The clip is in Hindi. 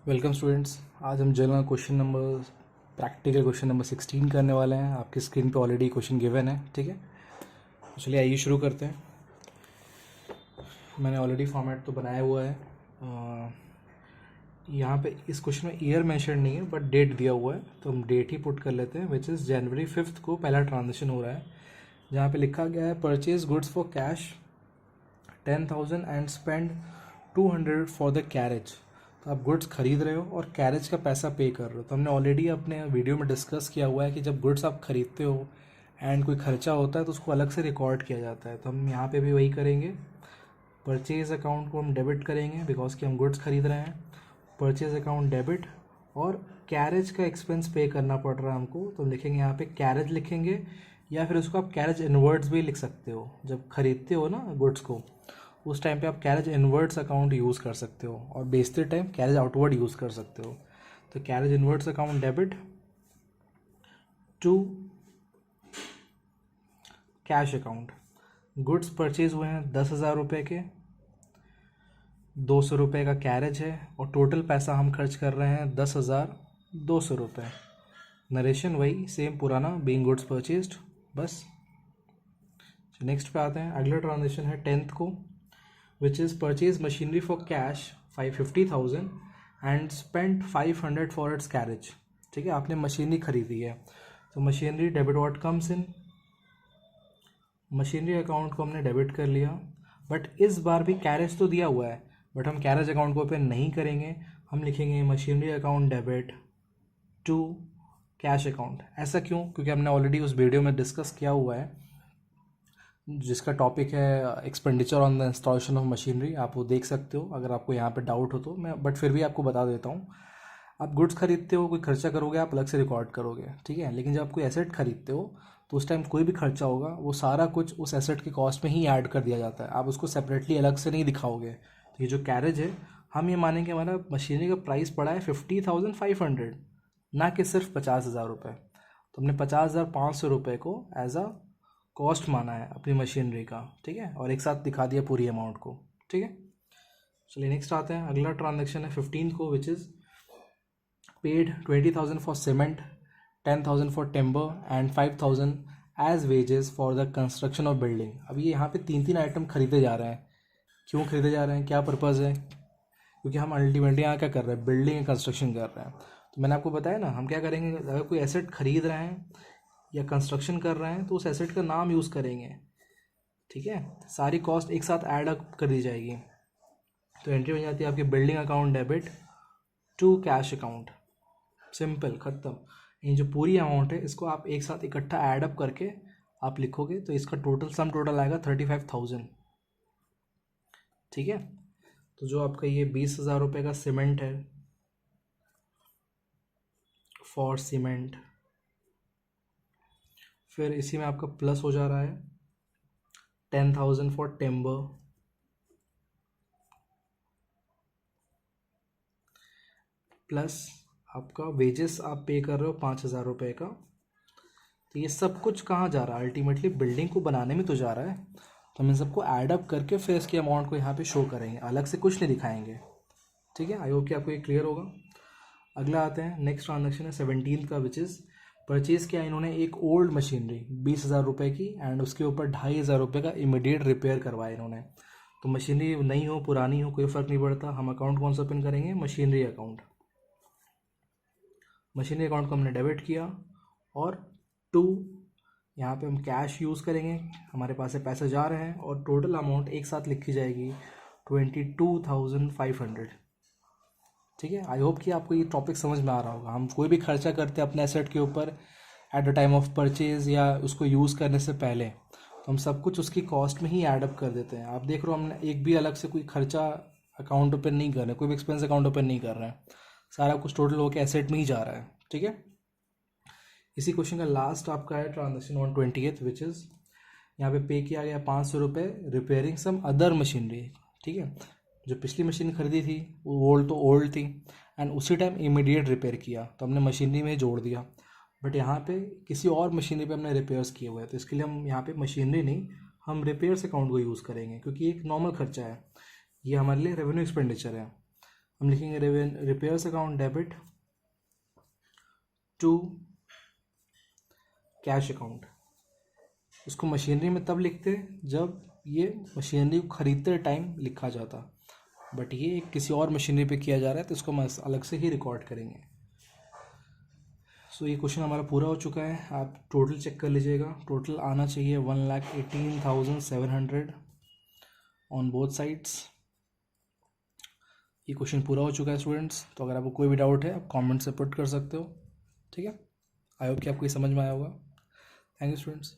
Welcome students. आज हम जनरल प्रैक्टिकल क्वेश्चन नंबर 16 करने वाले हैं। आपकी स्क्रीन पे ऑलरेडी क्वेश्चन गिवन है, ठीक है। तो चलिए आइए शुरू करते हैं। मैंने ऑलरेडी फॉर्मेट तो बनाया हुआ है। यहाँ पे इस क्वेश्चन में ईयर मेंशन नहीं है बट डेट दिया हुआ है, तो हम डेट ही पुट कर लेते हैं, विच इज़ जनवरी 5 को पहला ट्रांजेक्शन हो रहा है, जहाँ पे लिखा गया है purchase goods for cash 10,000 and spend 200 for the carriage. तो आप गुड्स खरीद रहे हो और कैरेज का पैसा पे कर रहे हो। तो हमने ऑलरेडी अपने वीडियो में डिस्कस किया हुआ है कि जब गुड्स आप खरीदते हो एंड कोई खर्चा होता है तो उसको अलग से रिकॉर्ड किया जाता है। तो हम यहाँ पे भी वही करेंगे। परचेज अकाउंट को हम डेबिट करेंगे बिकॉज कि हम गुड्स खरीद रहे हैं। परचेज अकाउंट डेबिट, और कैरेज का एक्सपेंस पे करना पड़ रहा है हमको, तो हम लिखेंगे यहाँ पे कैरेज लिखेंगे, या फिर उसको आप कैरेज इनवर्ड्स भी लिख सकते हो। जब खरीदते हो ना गुड्स को, उस टाइम पे आप कैरेज इनवर्ड्स अकाउंट यूज़ कर सकते हो, और बेचते टाइम कैरेज आउटवर्ड यूज़ कर सकते हो। तो carriage inwards account debit to cash account. Goods purchase हुए हैं 10,000 रुपये के, 200 रुपये का कैरेज है, और टोटल पैसा हम खर्च कर रहे हैं 10,200 रुपये। नरेशन वही सेम पुराना, बीइंग गुड्स परचेज्ड, बस। नेक्स्ट पे आते हैं। अगला ट्रांजेक्शन है 10th को, which is purchase machinery for cash 550,000 and spent 500 for its carriage. ठीक है, आपने मशीनरी खरीदी है, तो machinery debit what comes in, machinery account को हमने डेबिट कर लिया। बट इस बार भी कैरेज तो दिया हुआ है, बट हम कैरेज अकाउंट को ओपन नहीं करेंगे। हम लिखेंगे machinery account debit to cash account. ऐसा क्यों? क्योंकि हमने ऑलरेडी उस वीडियो में डिस्कस किया हुआ है जिसका टॉपिक है expenditure on the installation of machinery. आप वो देख सकते हो अगर आपको यहाँ पे डाउट हो तो। मैं बट फिर भी आपको बता देता हूँ। आप गुड्स खरीदते हो, कोई खर्चा करोगे, आप अलग से रिकॉर्ड करोगे, ठीक है। लेकिन जब आप कोई एसेट खरीदते हो तो उस टाइम कोई भी खर्चा होगा वो सारा कुछ उस एसेट के कॉस्ट में ही ऐड कर दिया जाता है। आप उसको सेपरेटली अलग से नहीं दिखाओगे। तो ये जो कैरेज है, हम ये मानेंगे हमारा मशीनरी का प्राइस पड़ा है 50,500, ना कि सिर्फ 50,000 रुपये। तो हमने 50,500 रुपये को एज अ कॉस्ट माना है अपनी मशीनरी का, ठीक है, और एक साथ दिखा दिया पूरी अमाउंट को, ठीक है। चलिए नेक्स्ट आते हैं। अगला ट्रांजेक्शन है 15 को, which is paid 20,000 for cement, 10,000 for timber and 5,000 as wages for the construction of building. अब ये यहाँ पे तीन आइटम खरीदे जा रहे हैं। क्यों खरीदे जा रहे हैं, क्या पर्पज़ है? क्योंकि हम अल्टीमेटली यहाँ क्या कर रहे हैं, बिल्डिंग कंस्ट्रक्शन कर रहे हैं। तो मैंने आपको बताया ना, हम क्या करेंगे, अगर कोई एसेट खरीद रहे हैं या कंस्ट्रक्शन कर रहे हैं तो उस एसेट का नाम यूज़ करेंगे, ठीक है। सारी कॉस्ट एक साथ ऐड अप कर दी जाएगी। तो एंट्री बन जाती है आपकी building account debit to cash account. Simple, ख़त्म। ये जो पूरी अमाउंट है इसको आप एक साथ इकट्ठा ऐड अप करके आप लिखोगे तो इसका टोटल आएगा 35,000, ठीक है। तो जो आपका ये 20,000 रुपये का सीमेंट है फॉर सीमेंट, फिर इसी में आपका प्लस हो जा रहा है 10,000 फॉर टिम्बर, प्लस आपका वेजेस आप पे कर रहे हो 5,000 रुपये का। तो ये सब कुछ कहाँ जा रहा है, अल्टीमेटली बिल्डिंग को बनाने में तो जा रहा है। तो हम इन सबको ऐड अप करके फिर इसके अमाउंट को यहाँ पे शो करेंगे, अलग से कुछ नहीं दिखाएंगे, ठीक है। आई होप कि आपको ये क्लियर होगा। अगला आते हैं, नेक्स्ट ट्रांजेक्शन है 17 का, विच इज़ परचेज़ किया इन्होंने एक ओल्ड मशीनरी 20,000 रुपये की, एंड उसके ऊपर 2,500 रुपये का इमीडिएट रिपेयर करवाया इन्होंने। तो मशीनरी नई हो पुरानी हो कोई फ़र्क नहीं पड़ता, हम अकाउंट कौन सा ओपन करेंगे, मशीनरी अकाउंट। मशीनरी अकाउंट को हमने डेबिट किया, और टू यहाँ पे हम कैश यूज़ करेंगे, हमारे पास से पैसे जा रहे हैं, और टोटल अमाउंट एक साथ लिखी जाएगी 22,500, ठीक है। आई होप कि आपको ये टॉपिक समझ में आ रहा होगा। हम कोई भी खर्चा करते हैं अपने एसेट के ऊपर at the time of purchase या उसको यूज़ करने से पहले, तो हम सब कुछ उसकी कॉस्ट में ही ऐड अप कर देते हैं। आप देख रहे हो हमने एक भी अलग से कोई खर्चा अकाउंट ओपन नहीं कर रहे, कोई भी एक्सपेंस अकाउंट ओपन नहीं कर रहे हैं, सारा कुछ टोटल होकर एसेट में ही जा रहा है, ठीक है। इसी क्वेश्चन का लास्ट आपका है ट्रांजेक्शन 128, विच इज़ यहाँ पे पे किया गया 500 रुपये रिपेयरिंग सम अदर मशीनरी, ठीक है। जो पिछली मशीन खरीदी थी वो ओल्ड थी, एंड उसी टाइम इमीडिएट रिपेयर किया, तो हमने मशीनरी में जोड़ दिया। बट यहाँ पे किसी और मशीनरी पे हमने रिपेयर्स किए हुए हैं, तो इसके लिए हम यहाँ पे मशीनरी नहीं, हम रिपेयर्स अकाउंट को यूज़ करेंगे, क्योंकि एक नॉर्मल खर्चा है, ये हमारे लिए रेवेन्यू एक्सपेंडिचर है। हम लिखेंगे repairs account debit to cash account. इसको मशीनरी में तब लिखते जब ये मशीनरी को खरीदते टाइम लिखा जाता, बट ये किसी और मशीनरी पे किया जा रहा है तो इसको हम अलग से ही रिकॉर्ड करेंगे। सो ये क्वेश्चन हमारा पूरा हो चुका है। आप टोटल चेक कर लीजिएगा, टोटल आना चाहिए 1,18,700 ऑन बोथ साइड्स। ये क्वेश्चन पूरा हो चुका है स्टूडेंट्स। तो अगर आपको कोई भी डाउट है आप कमेंट से पुट कर सकते हो, ठीक है। आई होप कि आपको ये समझ में आया होगा। Thank you students.